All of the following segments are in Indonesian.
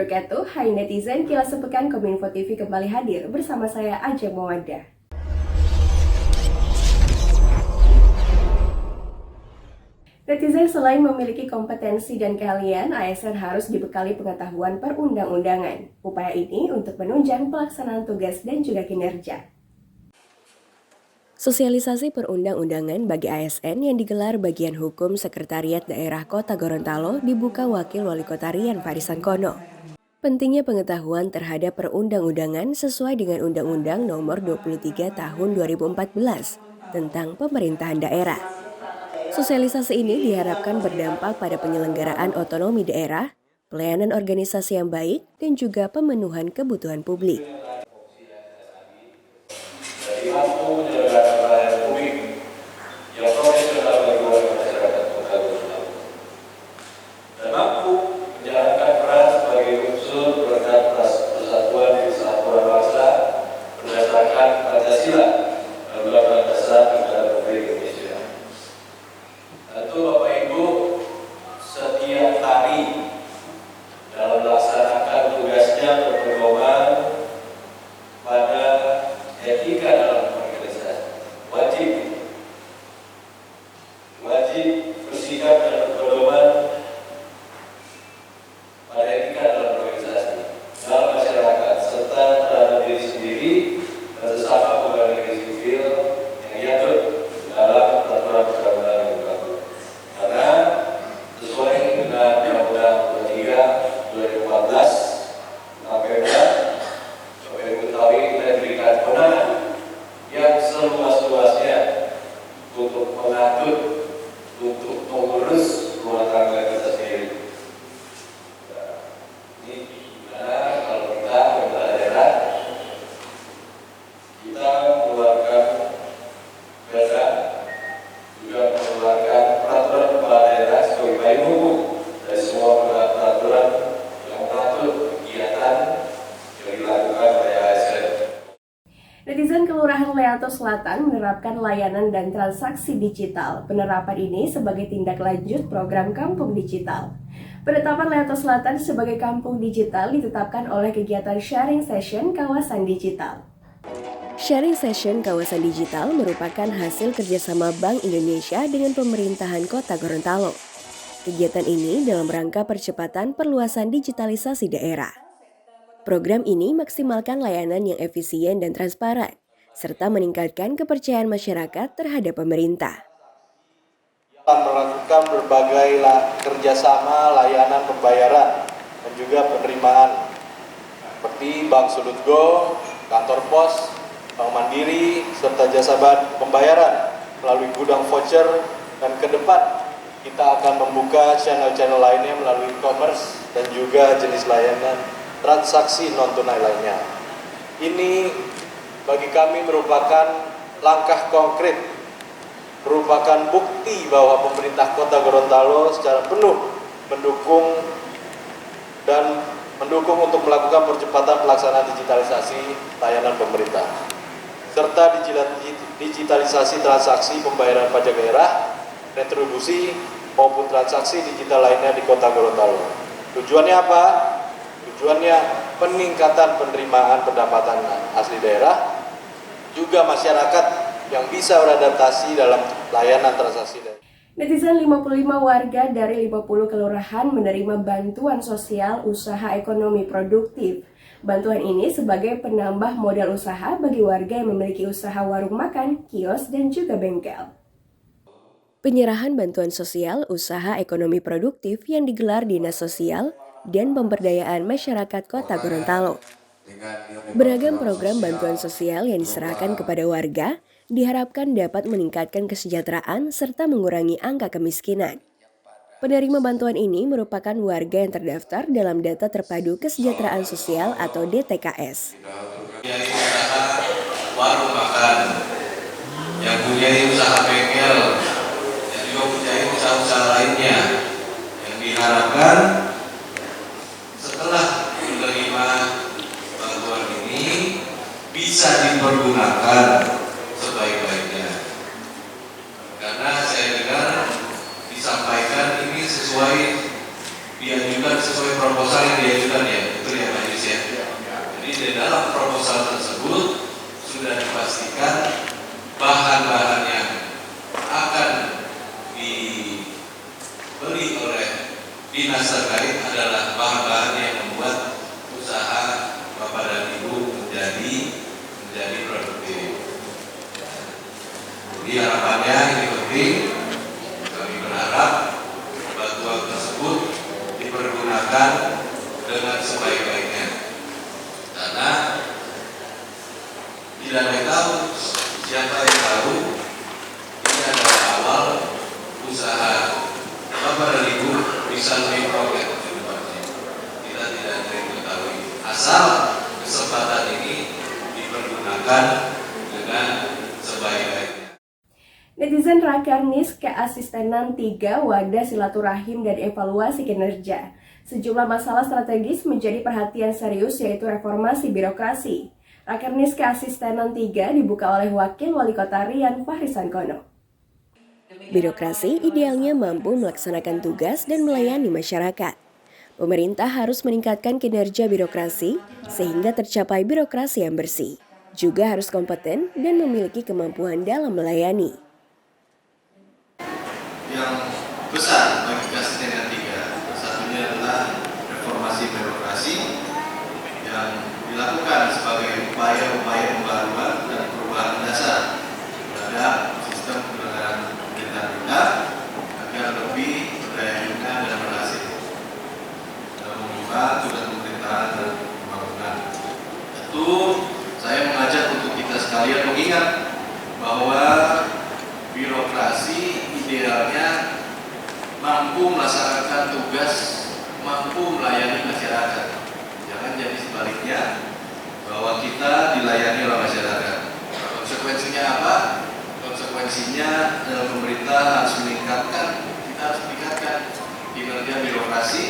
wabarakatuh. Hai netizen, Kilas Sepekan Kominfo TV kembali hadir bersama saya Ajeng Mawadah. Netizen selain memiliki kompetensi dan keahlian, ASN harus dibekali pengetahuan perundang-undangan. Upaya ini untuk menunjang pelaksanaan tugas dan juga kinerja. Sosialisasi perundang-undangan bagi ASN yang digelar Bagian Hukum Sekretariat Daerah Kota Gorontalo dibuka Wakil Wali Kota Rian Farisankono. Pentingnya pengetahuan terhadap perundang-undangan sesuai dengan Undang-Undang Nomor 23 Tahun 2014 tentang pemerintahan daerah. Sosialisasi ini diharapkan berdampak pada penyelenggaraan otonomi daerah, pelayanan organisasi yang baik, dan juga pemenuhan kebutuhan publik. Bersikap dan berpedoman pada etika dalam organisasi, dalam masyarakat, serta terhadap diri sendiri dan sesama pegawai negeri sipil yang diatur dalam peraturan perundang-undangan yang berlaku. Karena sesuai dengan Undang-Undang 23 2014, KPK diketahui kita diberikan kewenangan yang seluas-luasnya untuk mengatur, untuk mengurus rumah tangga kita sendiri. Ini gimana kalau kita pemerintah daerah, kita mengeluarkan perda, juga mengeluarkan peraturan kepala daerah sebagai payung hukum dari semua peraturan yang mengatur kegiatan yang dilakukan oleh ASN. Netizen Kelurahan Leato Selatan menerapkan layanan dan transaksi digital. Penerapan ini sebagai tindak lanjut program Kampung Digital. Penetapan Leato Selatan sebagai Kampung Digital ditetapkan oleh kegiatan Sharing Session Kawasan Digital. Sharing Session Kawasan Digital merupakan hasil kerjasama Bank Indonesia dengan pemerintahan Kota Gorontalo. Kegiatan ini dalam rangka percepatan perluasan digitalisasi daerah. Program ini maksimalkan layanan yang efisien dan transparan, serta meningkatkan kepercayaan masyarakat terhadap pemerintah. Akan melakukan berbagai kerjasama layanan pembayaran dan juga penerimaan, seperti Bank Sudut Go, kantor pos, Bank Mandiri, serta jasa pembayaran melalui gudang voucher, dan ke depan kita akan membuka channel-channel lainnya melalui e-commerce dan juga jenis layanan transaksi non-tunai lainnya. Ini bagi kami merupakan langkah konkret, merupakan bukti bahwa pemerintah Kota Gorontalo secara penuh mendukung untuk melakukan percepatan pelaksanaan digitalisasi layanan pemerintah, serta digitalisasi transaksi pembayaran pajak daerah, retribusi, maupun transaksi digital lainnya di Kota Gorontalo. Tujuannya apa? Tujuannya peningkatan penerimaan pendapatan asli daerah, juga masyarakat yang bisa beradaptasi dalam layanan transaksi daerah. Netizen 55 warga dari 50 kelurahan menerima bantuan sosial usaha ekonomi produktif. Bantuan ini sebagai penambah modal usaha bagi warga yang memiliki usaha warung makan, kios, dan juga bengkel. Penyerahan bantuan sosial usaha ekonomi produktif yang digelar Dinas Sosial dan Pemberdayaan Masyarakat Kota Gorontalo. Beragam program bantuan sosial yang diserahkan kepada warga diharapkan dapat meningkatkan kesejahteraan serta mengurangi angka kemiskinan. Penerima bantuan ini merupakan warga yang terdaftar dalam Data Terpadu Kesejahteraan Sosial atau DTKS. Yang usaha warung makan, yang punya usaha bengkel, yang juga punya usaha-usaha lainnya, yang diharapkan setelah menerima bantuan ini bisa dipergunakan sebaik-baiknya. Karena saya dengar disampaikan ini sesuai diajukan sesuai proposal yang diajukan ya. Awalnya ini penting, kami berharap bantuan tersebut dipergunakan dengan sebaik-baiknya, karena tidak ada yang tahu, siapa yang tahu ini adalah awal usaha Bapak Ibu bisa lebih progres ke depannya. Kita tidak ada yang mengetahui, asal kesempatan ini dipergunakan dengan sebaik-baiknya. Netizen Rakernis Keasistenan 3 wadah silaturahim dan evaluasi kinerja. Sejumlah masalah strategis menjadi perhatian serius, yaitu reformasi birokrasi. Rakernis Keasistenan 3 dibuka oleh Wakil Wali Kota Rian Fahri Sangkono. Birokrasi idealnya mampu melaksanakan tugas dan melayani masyarakat. Pemerintah harus meningkatkan kinerja birokrasi sehingga tercapai birokrasi yang bersih. Juga harus kompeten dan memiliki kemampuan dalam melayani. Yang besar bagi Keasistenan 3, satunya adalah reformasi birokrasi yang dilakukan sebagai upaya-upaya pembaruan dan perubahan dasar terhadap sistem penyelenggaraan pemerintahan kita agar lebih berdaya guna dan berhasil dalam membuka tugas pemerintahan dan pembangunan. Tentu saya mengajak untuk kita sekalian mengingat bahwa birokrasi idealnya mampu melaksanakan tugas, mampu melayani masyarakat. Jangan jadi sebaliknya, bahwa kita dilayani oleh masyarakat. Konsekuensinya apa? Konsekuensinya dalam pemerintah harus meningkatkan, kita harus meningkatkan kinerja birokrasi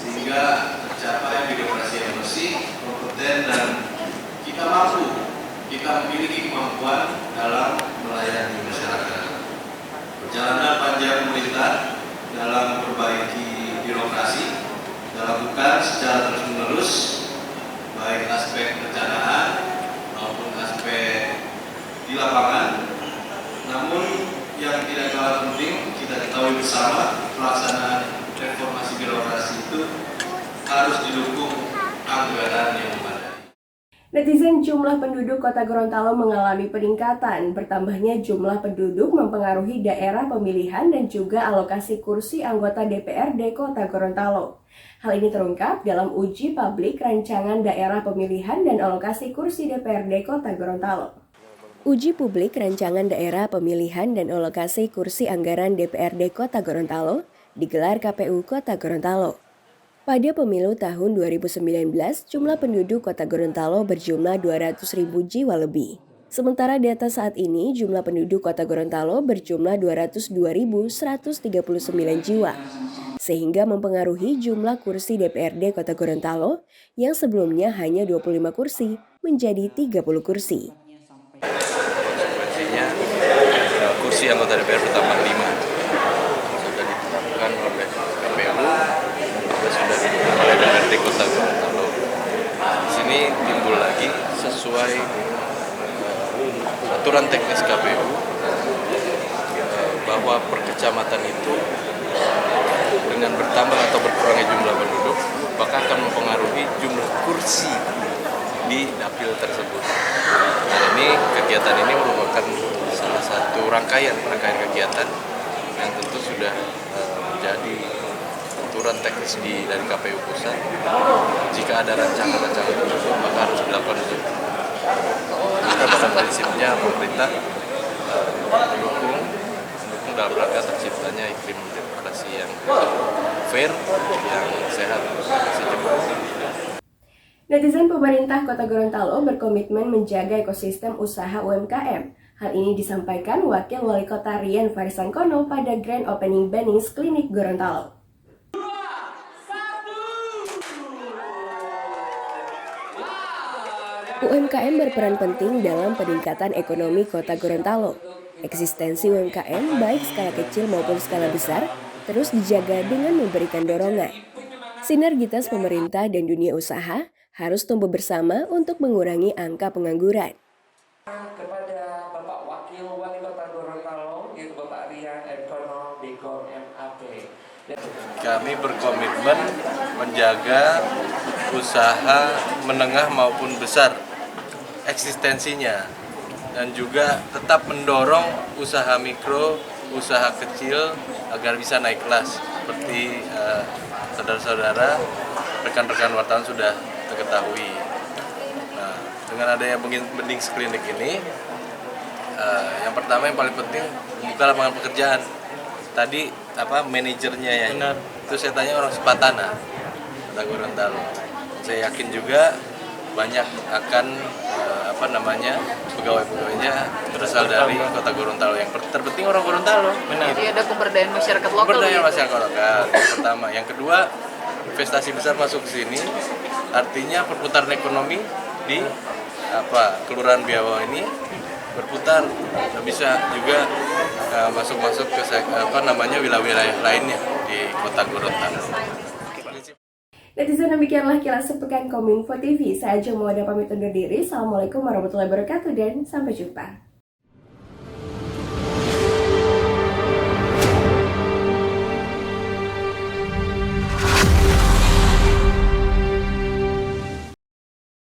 sehingga tercapai birokrasi yang bersih, kompeten, dan kita memiliki kemampuan dalam melayani masyarakat. Perjalanan panjang pemerintah dalam memperbaiki birokrasi dilakukan secara terus-menerus, baik aspek perencanaan maupun aspek di lapangan. Namun yang tidak kalah penting kita ketahui bersama, pelaksanaan reformasi birokrasi itu harus didukung anggaran yang memadai. Netizen jumlah penduduk Kota Gorontalo mengalami peningkatan. Bertambahnya jumlah penduduk mempengaruhi daerah pemilihan dan juga alokasi kursi anggota DPRD Kota Gorontalo. Hal ini terungkap dalam uji publik rancangan daerah pemilihan dan alokasi kursi DPRD Kota Gorontalo. Uji publik rancangan daerah pemilihan dan alokasi kursi anggaran DPRD Kota Gorontalo digelar KPU Kota Gorontalo. Pada pemilu tahun 2019, jumlah penduduk Kota Gorontalo berjumlah 200.000 jiwa lebih. Sementara data saat ini, jumlah penduduk Kota Gorontalo berjumlah 202.139 jiwa, sehingga mempengaruhi jumlah kursi DPRD Kota Gorontalo yang sebelumnya hanya 25 kursi menjadi 30 kursi. Konsekuensinya, kursi anggota DPR bertambah 5. Sudah ditetapkan oleh KPU, sudah ditetapkan oleh DPRD Kota Gorontalo. Di sini timbul lagi sesuai aturan teknis KPU bahwa per kecamatan itu dengan bertambah atau berkurangnya jumlah penduduk maka akan mempengaruhi jumlah kursi di dapil tersebut. Nah, kegiatan ini merupakan salah satu rangkaian kegiatan yang tentu sudah menjadi aturan teknis dari KPU pusat. Jika ada rancangan-rancangan tersebut maka harus dilakukan uji. Pada prinsipnya pemerintah mendukung dalam rangka terciptanya iklim demokrasi yang fair, yang sehat. Netizen pemerintah Kota Gorontalo berkomitmen menjaga ekosistem usaha UMKM. Hal ini disampaikan Wakil Wali Kota Rian Fahri Sangkono pada Grand Opening Bannings Klinik Gorontalo. UMKM berperan penting dalam peningkatan ekonomi Kota Gorontalo. Eksistensi UMKM baik skala kecil maupun skala besar terus dijaga dengan memberikan dorongan. Sinergitas pemerintah dan dunia usaha harus tumbuh bersama untuk mengurangi angka pengangguran. Kepada Bapak Wakil Wali Kota Gorontalo, yaitu Bapak Rian Ekonom Bikon MAP. Kami berkomitmen menjaga usaha menengah maupun besar eksistensinya dan juga tetap mendorong usaha mikro, usaha kecil agar bisa naik kelas seperti saudara-saudara, rekan-rekan wartawan sudah ketahui. Nah, dengan adanya Bendings Klinik ini, yang pertama yang paling penting membuka lapangan pekerjaan. Tadi manajernya ya, itu saya tanya orang Sepatana, Kota Gorontalo. Saya yakin juga banyak akan pegawai-pegawainya berasal dari Kota Gorontalo. Yang terpenting orang Gorontalo. Jadi ada pemberdayaan masyarakat lokal. Pemberdayaan gitu. masyarakat lokal. Yang pertama, yang kedua, investasi besar masuk ke sini, artinya perputaran ekonomi di Kelurahan Biawak ini berputar, bisa juga masuk ke wilayah-wilayah lainnya di Kota Gorontalo. Netizen, demikianlah kilas sepekan Kominfo TV. Saya Jomawada pamit undur diri. Assalamualaikum warahmatullahi wabarakatuh dan sampai jumpa.